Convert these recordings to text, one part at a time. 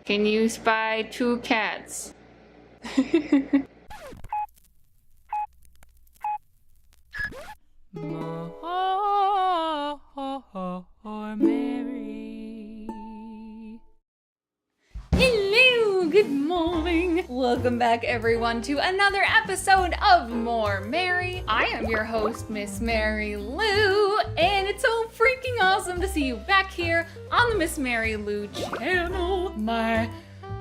Can you spy two cats? More Mary. Hello, good morning. Welcome back everyone to another episode of More Mary. I am your host, Miss Mary Lou, and it's so freaking awesome to see you back here on the Miss Mary Lou channel. My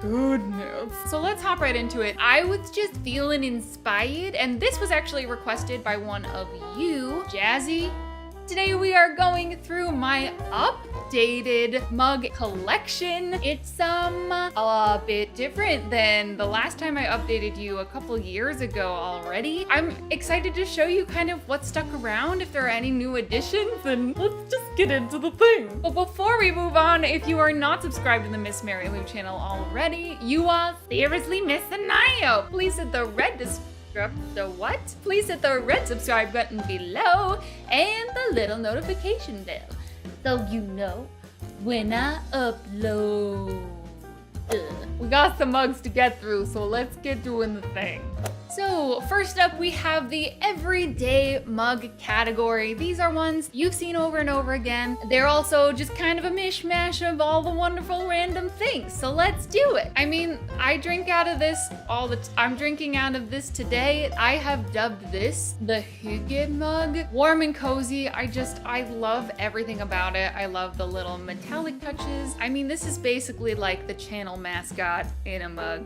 goodness. So let's hop right into it. I was just feeling inspired, and this was actually requested by one of you, Jazzy. Today we are going through my updated mug collection. It's a bit different than the last time I updated you a couple years ago already. I'm excited to show you kind of what stuck around, if there are any new additions, and let's just get into the thing. But before we move on, if you are not subscribed to the Miss Mary Lou channel already, you are seriously missing out. Please hit the red Please hit the red subscribe button below and the little notification bell so you know when I upload. We got some mugs to get through, so let's get doing the thing. So first up, we have the everyday mug category. These are ones you've seen over and over again. They're also just kind of a mishmash of all the wonderful random things. So let's do it. I mean, I drink out of this I'm drinking out of this today. I have dubbed this the Hygge mug. Warm and cozy. I love everything about it. I love the little metallic touches. I mean, this is basically like the channel mascot in a mug.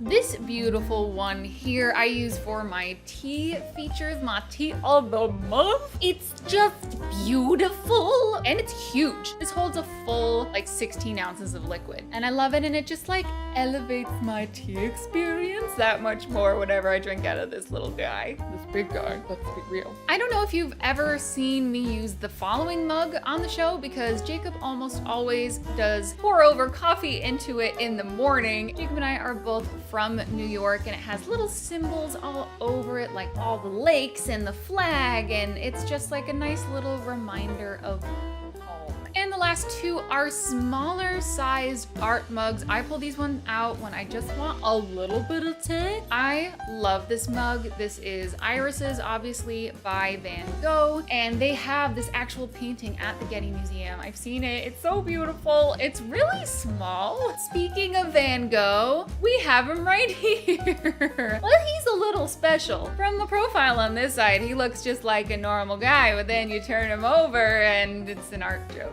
This beautiful one here I use for my tea features, my tea of the month. It's just beautiful and it's huge. This holds a full like 16 ounces of liquid and I love it, and it just like elevates my tea experience that much more whenever I drink out of this little guy. This big guy, let's be real. I don't know if you've ever seen me use the following mug on the show, because Jacob almost always does pour over coffee into it in the morning. Jacob and I are both from New York, and it has little symbols all over it, like all the lakes and the flag, and it's just like a nice little reminder of home. And the last two are smaller sized art mugs. I pull these ones out when I just want a little bit of text. I love this mug. This is Irises, obviously by Van Gogh, and they have this actual painting at the Getty Museum. I've seen it. It's so beautiful. It's really small. Speaking of Van Gogh, we have him right here. Well, he's a little special. From the profile on this side, he looks just like a normal guy, but then you turn him over and it's an art joke.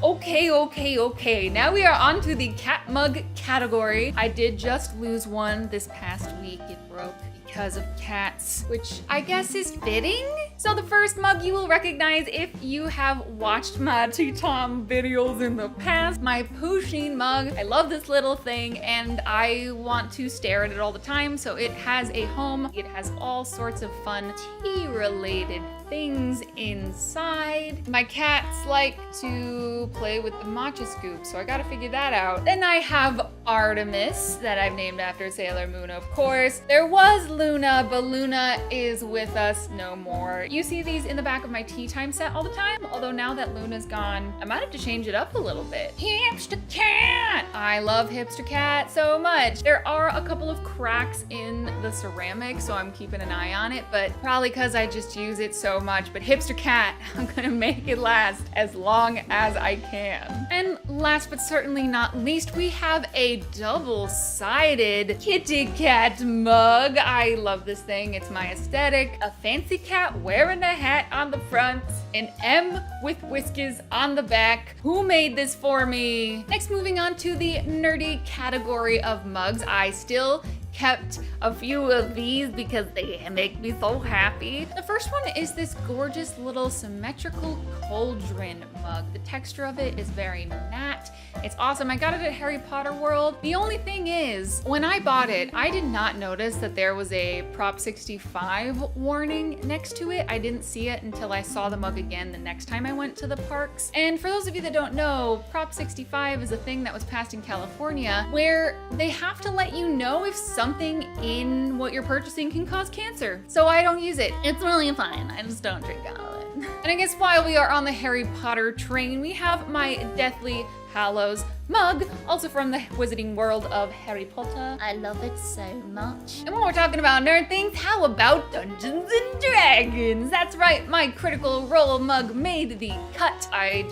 Okay. Now we are on to the cat mug category. I did just lose one this past week. It broke because of cats, which I guess is fitting. So the first mug you will recognize if you have watched my Tea Time videos in the past, my Pusheen mug. I love this little thing and I want to stare at it all the time, so it has a home. It has all sorts of fun tea related things inside. My cats like to play with the matcha scoop, so I gotta figure that out. Then I have Artemis, that I've named after Sailor Moon, of course. There was Luna, but Luna is with us no more. You see these in the back of my tea time set all the time, although now that Luna's gone, I might have to change it up a little bit. Hipster Cat! I love Hipster Cat so much. There are a couple of cracks in the ceramic, so I'm keeping an eye on it, but probably because I just use it so much. But Hipster Cat, I'm gonna make it last as long as I can. And last but certainly not least, we have a double-sided kitty cat mug. I love this thing. It's my aesthetic. A fancy cat wearing a hat on the front, an M with whiskers on the back. Who made this for me? Next, moving on to the nerdy category of mugs. I still kept a few of these because they make me so happy. The first one is this gorgeous little symmetrical cauldron mug. The texture of it is very matte. It's awesome. I got it at Harry Potter World. The only thing is, when I bought it, I did not notice that there was a Prop 65 warning next to it. I didn't see it until I saw the mug again the next time I went to the parks. And for those of you that don't know, Prop 65 is a thing that was passed in California where they have to let you know if something in what you're purchasing can cause cancer. So I don't use it. It's really fine. I just don't drink out of it. And I guess while we are on the Harry Potter train, we have my Deathly Hallows mug, also from the Wizarding World of Harry Potter. I love it so much. And when we're talking about nerd things, how about Dungeons and Dragons? That's right, my Critical Role mug made the cut. I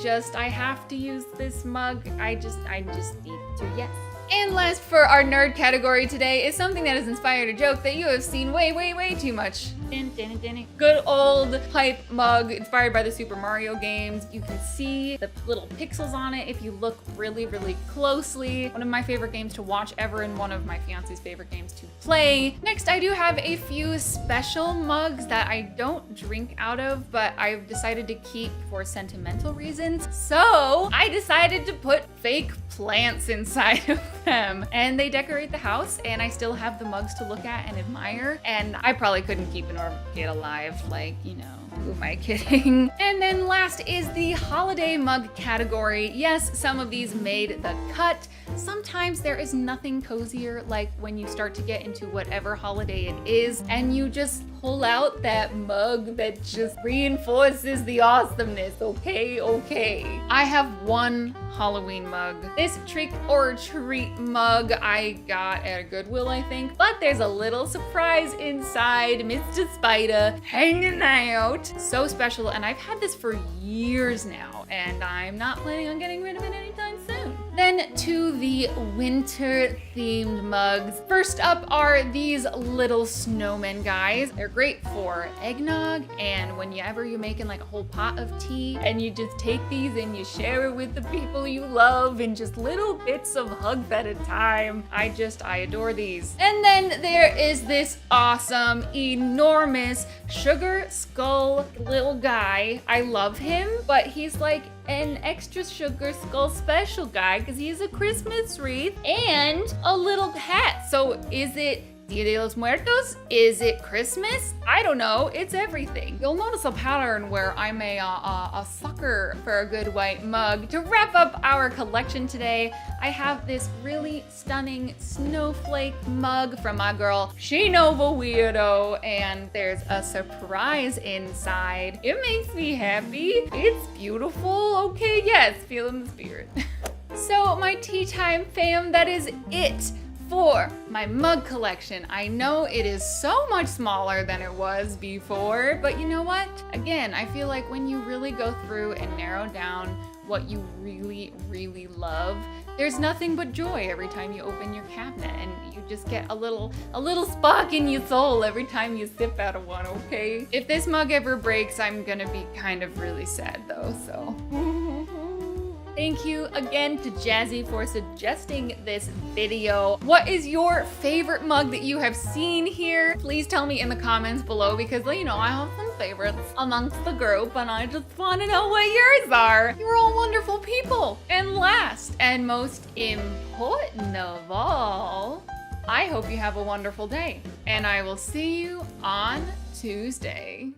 have to use this mug. I just need to, yes. And last for our nerd category today is something that has inspired a joke that you have seen way too much. Good old pipe mug inspired by the Super Mario games. You can see the little pixels on it if you look really closely. One of my favorite games to watch ever and one of my fiance's favorite games to play. Next, I do have a few special mugs that I don't drink out of, but I've decided to keep for sentimental reasons. So I decided to put fake plants inside of them, and they decorate the house, and I still have the mugs to look at and admire, and I probably couldn't keep an orchid alive, like, you know, who am I kidding? And then last is the holiday mug category. Yes, some of these made the cut. Sometimes there is nothing cozier like when you start to get into whatever holiday it is and you just pull out that mug that just reinforces the awesomeness, okay? I have one Halloween mug. This trick or treat mug I got at a Goodwill, I think, but there's a little surprise inside, Mr. Spider hanging out. So special, and I've had this for years now, and I'm not planning on getting rid of it anytime soon. Then to the winter themed mugs. First up are these little snowmen guys. They're great for eggnog, and whenever you're making like a whole pot of tea and you just take these and you share it with the people you love in just little bits of hugs at a time. I adore these. And then there is this awesome, enormous sugar skull little guy. I love him, but he's like an extra sugar skull special guy because he's a Christmas wreath and a little hat. So is it Dia de los Muertos? Is it Christmas? I don't know. It's everything. You'll notice a pattern where I'm a sucker for a good white mug. To wrap up our collection today, I have this really stunning snowflake mug from my girl, She Nova Weirdo, and there's a surprise inside. It makes me happy. It's beautiful. Okay, yes, feeling the spirit. So my tea time fam, that is it for my mug collection. I know it is so much smaller than it was before, but you know what? Again, I feel like when you really go through and narrow down what you really love, there's nothing but joy every time you open your cabinet, and you just get a little spark in your soul every time you sip out of one, okay? If this mug ever breaks, I'm gonna be kind of really sad though, so. Thank you again to Jazzy for suggesting this video. What is your favorite mug that you have seen here? Please tell me in the comments below because, you know, I have some favorites amongst the group and I just want to know what yours are. You're all wonderful people. And last and most important of all, I hope you have a wonderful day and I will see you on Tuesday.